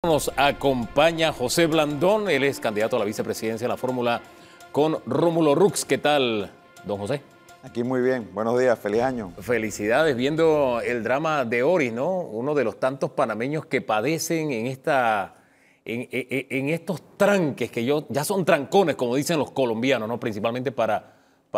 Nos acompaña José Blandón, él es candidato a la vicepresidencia de la fórmula con Rómulo Rux. ¿Qué tal, don José? Aquí muy bien, buenos días, feliz año. Felicidades, viendo el drama de Oris, ¿no? Uno de los tantos panameños que padecen en estos tranques, que ya son trancones, como dicen los colombianos, ¿no? Principalmente para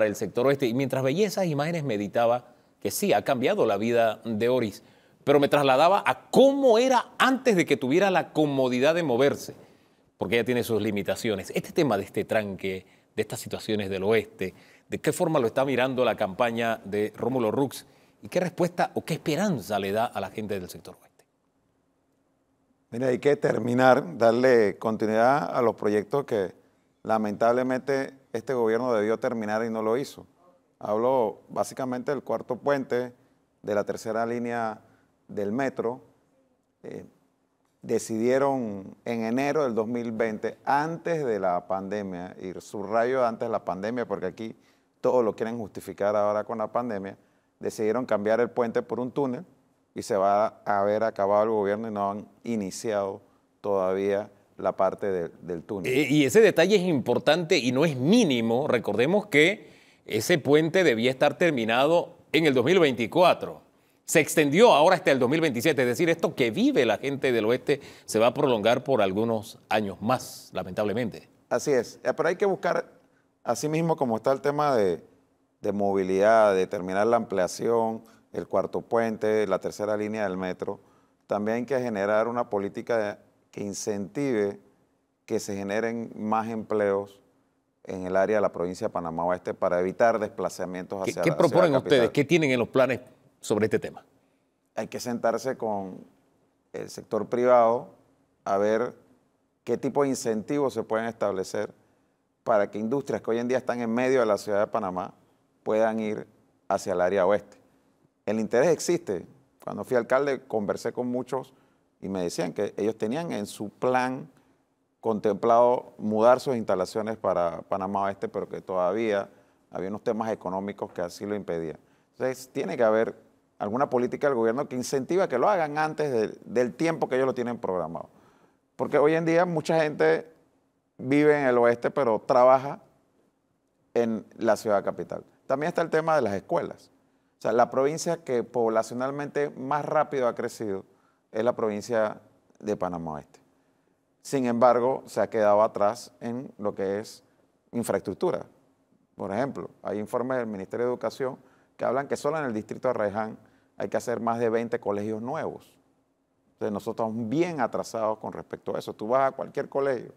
el sector oeste. Y mientras veía esas imágenes meditaba que sí, ha cambiado la vida de Oris, pero me trasladaba a cómo era antes de que tuviera la comodidad de moverse, porque ella tiene sus limitaciones. Este tema de este tranque, de estas situaciones del oeste, ¿de qué forma lo está mirando la campaña de Rómulo Rux y qué respuesta o qué esperanza le da a la gente del sector oeste? Mira, hay que darle continuidad a los proyectos que lamentablemente este gobierno debió terminar y no lo hizo. Hablo básicamente del cuarto puente, de la tercera línea del metro. Decidieron en enero del 2020, antes de la pandemia, y subrayo antes de la pandemia porque aquí todo lo quieren justificar ahora con la pandemia, decidieron cambiar el puente por un túnel y se va a haber acabado el gobierno y no han iniciado todavía la parte del túnel. Y ese detalle es importante y no es mínimo. Recordemos que ese puente debía estar terminado en el 2024. Se extendió ahora hasta el 2027, es decir, esto que vive la gente del oeste se va a prolongar por algunos años más, lamentablemente. Así es, pero hay que buscar, así mismo como está el tema de movilidad, de terminar la ampliación, el cuarto puente, la tercera línea del metro, también hay que generar una política que incentive que se generen más empleos en el área de la provincia de Panamá Oeste para evitar desplazamientos hacia la ciudad. ¿Qué proponen ustedes? ¿Qué tienen en los planes sobre este tema? Hay que sentarse con el sector privado a ver qué tipo de incentivos se pueden establecer para que industrias que hoy en día están en medio de la ciudad de Panamá puedan ir hacia el área oeste. El interés existe. Cuando fui alcalde conversé con muchos y me decían que ellos tenían en su plan contemplado mudar sus instalaciones para Panamá Oeste, pero que todavía había unos temas económicos que así lo impedían. Entonces tiene que haber alguna política del gobierno que incentiva que lo hagan antes del tiempo que ellos lo tienen programado. Porque hoy en día mucha gente vive en el oeste, pero trabaja en la ciudad capital. También está el tema de las escuelas. O sea, la provincia que poblacionalmente más rápido ha crecido es la provincia de Panamá Oeste. Sin embargo, se ha quedado atrás en lo que es infraestructura. Por ejemplo, hay informes del Ministerio de Educación que hablan que solo en el distrito de Arraiján hay que hacer más de 20 colegios nuevos. Entonces nosotros estamos bien atrasados con respecto a eso. Tú vas a cualquier colegio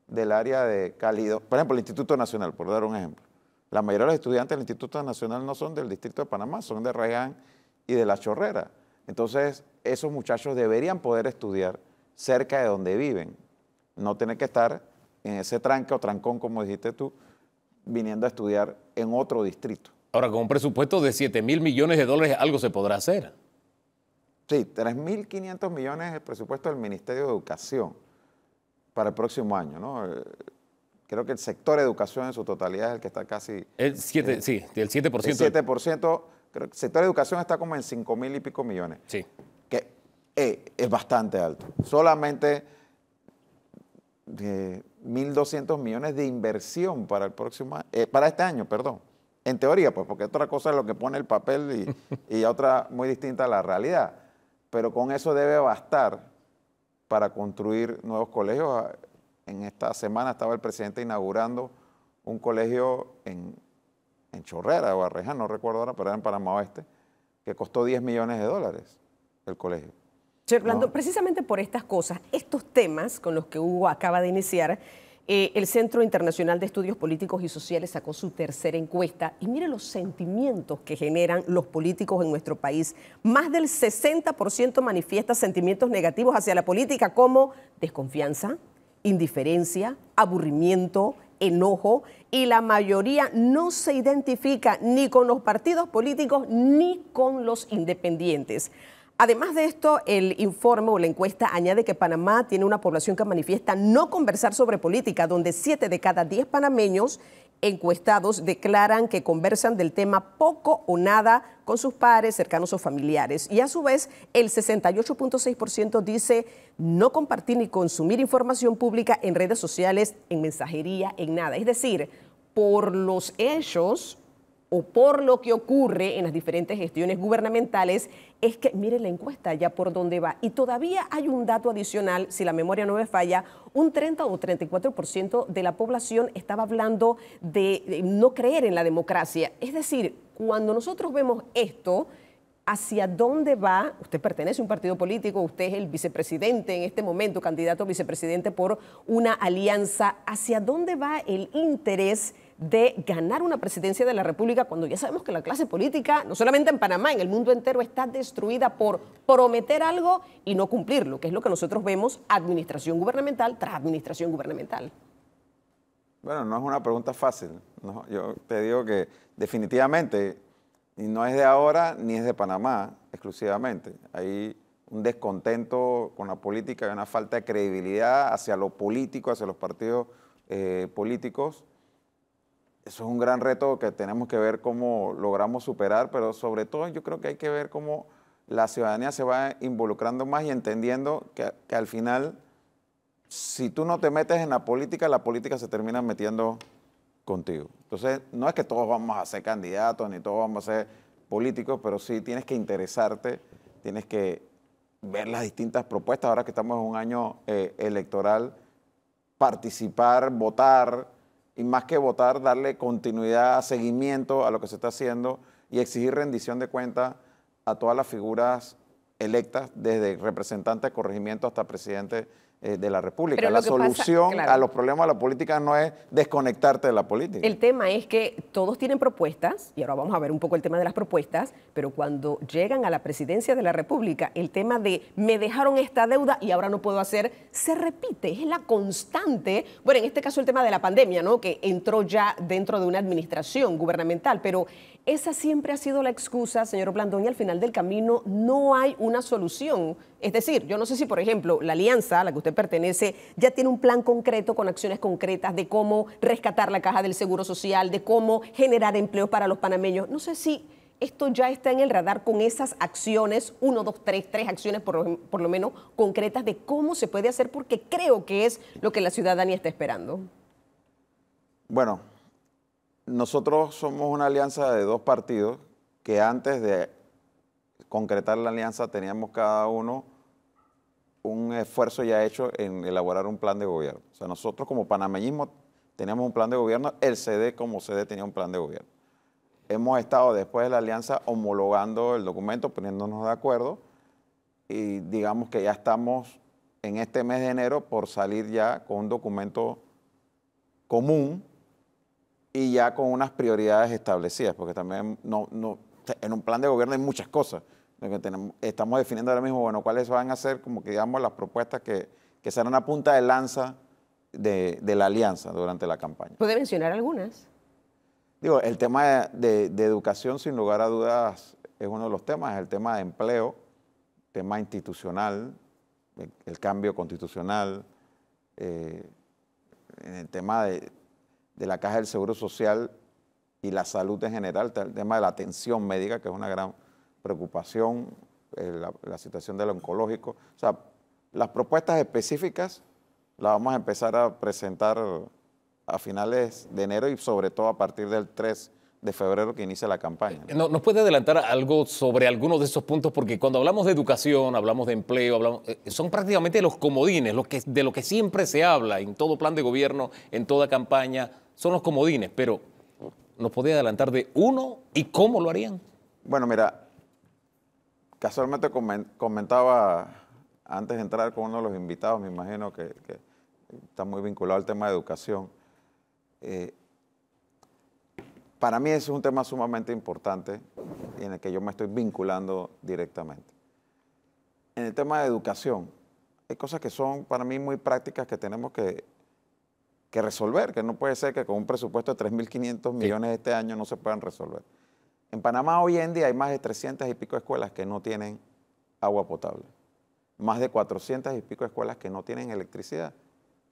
del área de Cálido, por ejemplo, el Instituto Nacional, por dar un ejemplo. La mayoría de los estudiantes del Instituto Nacional no son del distrito de Panamá, son de Arraiján y de La Chorrera. Entonces, esos muchachos deberían poder estudiar cerca de donde viven, no tener que estar en ese tranque o trancón, como dijiste tú, viniendo a estudiar en otro distrito. Ahora, con un presupuesto de 7.000 millones de dólares, algo se podrá hacer. Sí, 3.500 millones es el presupuesto del Ministerio de Educación para el próximo año, ¿no? Creo que el sector educación en su totalidad es el que está casi... Sí, del 7%. El 7%, creo que el sector educación está como en 5.000 y pico millones. Sí. Que es bastante alto. Solamente 1.200 millones de inversión para el próximo año, para este año, perdón. En teoría, pues, porque otra cosa es lo que pone el papel y otra muy distinta a la realidad. Pero con eso debe bastar para construir nuevos colegios. En esta semana estaba el presidente inaugurando un colegio en Chorrera o Arraiján, no recuerdo ahora, pero era en Panamá Oeste, que costó 10 millones de dólares el colegio. Señor Blandón, precisamente por estas cosas, estos temas con los que Hugo acaba de iniciar, el Centro Internacional de Estudios Políticos y Sociales sacó su tercera encuesta y mire los sentimientos que generan los políticos en nuestro país. Más del 60% manifiesta sentimientos negativos hacia la política como desconfianza, indiferencia, aburrimiento, enojo, y la mayoría no se identifica ni con los partidos políticos ni con los independientes. Además de esto, el informe o la encuesta añade que Panamá tiene una población que manifiesta no conversar sobre política, donde 7 de cada 10 panameños encuestados declaran que conversan del tema poco o nada con sus pares, cercanos o familiares. Y a su vez, el 68.6% dice no compartir ni consumir información pública en redes sociales, en mensajería, en nada. Es decir, por los hechos o por lo que ocurre en las diferentes gestiones gubernamentales, es que, mire la encuesta ya por dónde va. Y todavía hay un dato adicional, si la memoria no me falla, un 30 o 34% de la población estaba hablando de no creer en la democracia. Es decir, cuando nosotros vemos esto, ¿hacia dónde va? Usted pertenece a un partido político, usted es el vicepresidente en este momento, candidato a vicepresidente por una alianza. ¿Hacia dónde va el interés de ganar una presidencia de la República cuando ya sabemos que la clase política, no solamente en Panamá, en el mundo entero, está destruida por prometer algo y no cumplirlo, que es lo que nosotros vemos administración gubernamental tras administración gubernamental? Bueno, no es una pregunta fácil. No, yo te digo que definitivamente, y no es de ahora ni es de Panamá exclusivamente, hay un descontento con la política, hay una falta de credibilidad hacia lo político, hacia los partidos políticos. Eso es un gran reto que tenemos que ver cómo logramos superar, pero sobre todo yo creo que hay que ver cómo la ciudadanía se va involucrando más y entendiendo que al final, si tú no te metes en la política se termina metiendo contigo. Entonces, no es que todos vamos a ser candidatos ni todos vamos a ser políticos, pero sí tienes que interesarte, tienes que ver las distintas propuestas. Ahora que estamos en un año electoral, participar, votar, y más que votar, darle continuidad, seguimiento a lo que se está haciendo y exigir rendición de cuentas a todas las figuras electas, desde representante de corregimiento hasta presidente de la República. Pero la lo que solución pasa, claro, a los problemas de la política no es desconectarte de la política. el tema es que todos tienen propuestas, y ahora vamos a ver un poco el tema de las propuestas, pero cuando llegan a la presidencia de la República, el tema de me dejaron esta deuda y ahora no puedo hacer, se repite, es la constante. Bueno, en este caso el tema de la pandemia, ¿no?, que entró ya dentro de una administración gubernamental, pero esa siempre ha sido la excusa, señor Blandón, y al final del camino no hay una solución. Es decir, yo no sé si, por ejemplo, la alianza a la que usted pertenece ya tiene un plan concreto con acciones concretas de cómo rescatar la caja del Seguro Social, de cómo generar empleos para los panameños. No sé si esto ya está en el radar con esas acciones, 1, 2, 3 acciones por lo menos concretas de cómo se puede hacer, porque creo que es lo que la ciudadanía está esperando. Bueno, nosotros somos una alianza de dos partidos que antes de concretar la alianza teníamos cada uno un esfuerzo ya hecho en elaborar un plan de gobierno. O sea, nosotros como panameñismo teníamos un plan de gobierno, el CD como CD tenía un plan de gobierno. Hemos estado después de la alianza homologando el documento, poniéndonos de acuerdo y digamos que ya estamos en este mes de enero por salir ya con un documento común y ya con unas prioridades establecidas, porque también en un plan de gobierno hay muchas cosas. Estamos definiendo ahora mismo, bueno, cuáles van a ser, como que digamos, las propuestas que serán a punta de lanza de la alianza durante la campaña. ¿Puede mencionar algunas? Digo, el tema de educación, sin lugar a dudas, es uno de los temas, el tema de empleo, tema institucional, el cambio constitucional, en el tema de la caja del Seguro Social y la salud en general, el tema de la atención médica, que es una gran preocupación, la situación de lo oncológico. O sea, las propuestas específicas las vamos a empezar a presentar a finales de enero y sobre todo a partir del 3 de febrero que inicia la campaña. ¿Nos puede adelantar algo sobre algunos de esos puntos? Porque cuando hablamos de educación, hablamos de empleo, son prácticamente los comodines, de lo que siempre se habla en todo plan de gobierno, en toda campaña, son los comodines, pero ¿nos podría adelantar de uno y cómo lo harían? Bueno, mira, casualmente comentaba antes de entrar con uno de los invitados, me imagino que está muy vinculado al tema de educación. Para mí es un tema sumamente importante y en el que yo me estoy vinculando directamente. En el tema de educación, hay cosas que son para mí muy prácticas que tenemos que resolver, que no puede ser que con un presupuesto de 3.500 millones este año no se puedan resolver. En Panamá hoy en día hay más de 300 y pico escuelas que no tienen agua potable, más de 400 y pico escuelas que no tienen electricidad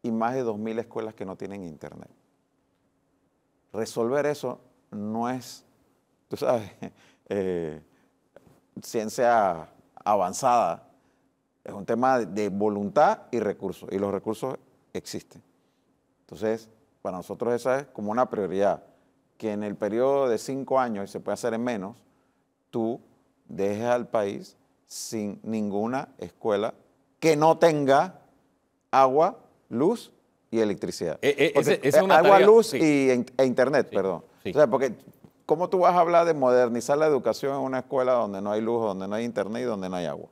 y más de 2.000 escuelas que no tienen internet. resolver eso no es, tú sabes, ciencia avanzada. Es un tema de voluntad y recursos, y los recursos existen. Entonces, para nosotros esa es como una prioridad, que en el periodo de 5 años, y se puede hacer en menos, tú dejes al país sin ninguna escuela que no tenga agua, luz y electricidad. Esa es una agua, tarea, luz sí. e internet, perdón. Sí. O sea, porque ¿cómo tú vas a hablar de modernizar la educación en una escuela donde no hay luz, donde no hay internet y donde no hay agua?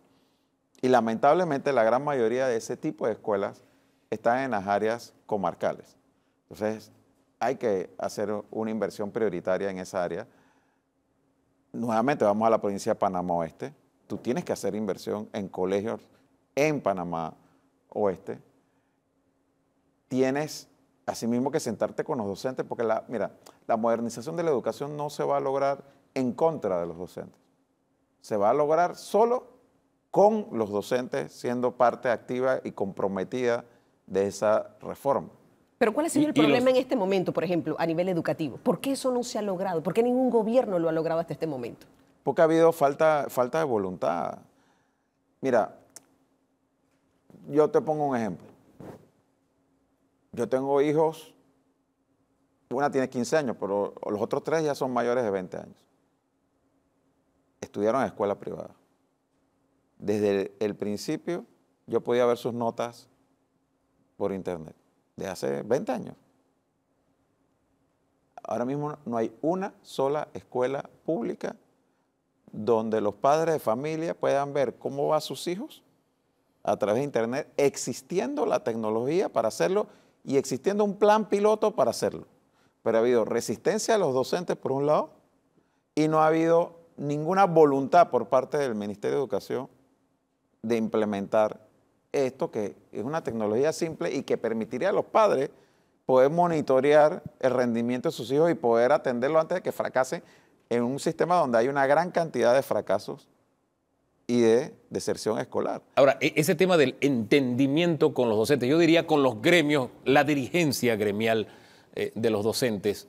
Y lamentablemente la gran mayoría de ese tipo de escuelas están en las áreas comarcales. Entonces, hay que hacer una inversión prioritaria en esa área. Nuevamente vamos a la provincia de Panamá Oeste. Tú tienes que hacer inversión en colegios en Panamá Oeste. Tienes asimismo que sentarte con los docentes, porque mira, la modernización de la educación no se va a lograr en contra de los docentes. Se va a lograr solo con los docentes siendo parte activa y comprometida de esa reforma. Pero ¿cuál ha sido el problema en este momento, por ejemplo, a nivel educativo? ¿Por qué eso no se ha logrado? ¿Por qué ningún gobierno lo ha logrado hasta este momento? Porque ha habido falta de voluntad. Mira, yo te pongo un ejemplo. Yo tengo hijos, una tiene 15 años, pero los otros 3 ya son mayores de 20 años. Estudiaron en escuela privada. Desde el principio yo podía ver sus notas por internet, de hace 20 años. Ahora mismo no hay una sola escuela pública donde los padres de familia puedan ver cómo van sus hijos a través de internet, existiendo la tecnología para hacerlo y existiendo un plan piloto para hacerlo. Pero ha habido resistencia de los docentes por un lado y no ha habido ninguna voluntad por parte del Ministerio de Educación de implementar esto, que es una tecnología simple y que permitiría a los padres poder monitorear el rendimiento de sus hijos y poder atenderlo antes de que fracasen en un sistema donde hay una gran cantidad de fracasos y de deserción escolar. Ahora, ese tema del entendimiento con los docentes, yo diría con los gremios, la dirigencia gremial de los docentes,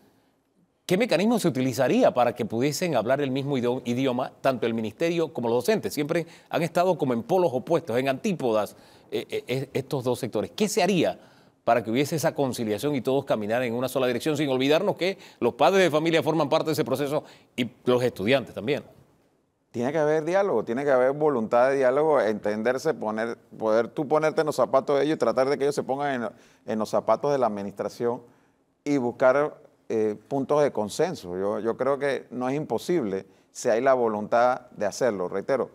¿qué mecanismo se utilizaría para que pudiesen hablar el mismo idioma, tanto el ministerio como los docentes? Siempre han estado como en polos opuestos, en antípodas estos dos sectores. ¿Qué se haría para que hubiese esa conciliación y todos caminaran en una sola dirección, sin olvidarnos que los padres de familia forman parte de ese proceso y los estudiantes también? Tiene que haber diálogo, tiene que haber voluntad de diálogo, entenderse, poder tú ponerte en los zapatos de ellos y tratar de que ellos se pongan en los zapatos de la administración y buscar puntos de consenso. Yo creo que no es imposible si hay la voluntad de hacerlo. Reitero,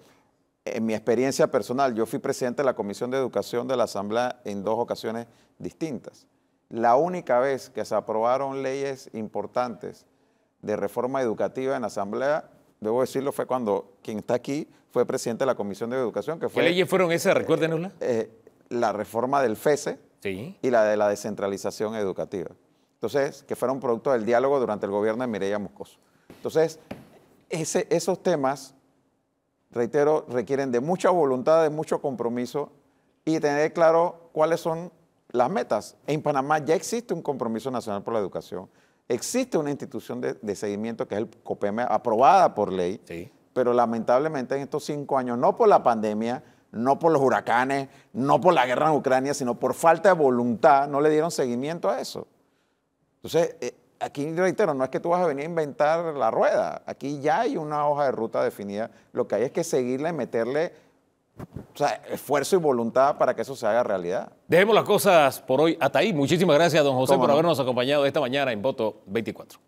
en mi experiencia personal, yo fui presidente de la Comisión de Educación de la Asamblea en 2 ocasiones distintas. La única vez que se aprobaron leyes importantes de reforma educativa en la Asamblea, debo decirlo, fue cuando quien está aquí fue presidente de la Comisión de Educación, que fue... ¿Qué leyes fueron esas? Recuérdenosla. La reforma del FESE, sí, y la de la descentralización educativa. Entonces, que fueron producto del diálogo durante el gobierno de Mireya Moscoso. Entonces, esos temas, reitero, requieren de mucha voluntad, de mucho compromiso y tener claro cuáles son las metas. En Panamá ya existe un compromiso nacional por la educación. Existe una institución de seguimiento que es el COPEME, aprobada por ley, sí, pero lamentablemente en estos 5 años, no por la pandemia, no por los huracanes, no por la guerra en Ucrania, sino por falta de voluntad, no le dieron seguimiento a eso. Entonces, aquí reitero, no es que tú vas a venir a inventar la rueda, aquí ya hay una hoja de ruta definida, lo que hay es que seguirle, meterle esfuerzo y voluntad para que eso se haga realidad. Dejemos las cosas por hoy hasta ahí. Muchísimas gracias, don José, ¿Cómo por no? habernos acompañado esta mañana en Voto 24.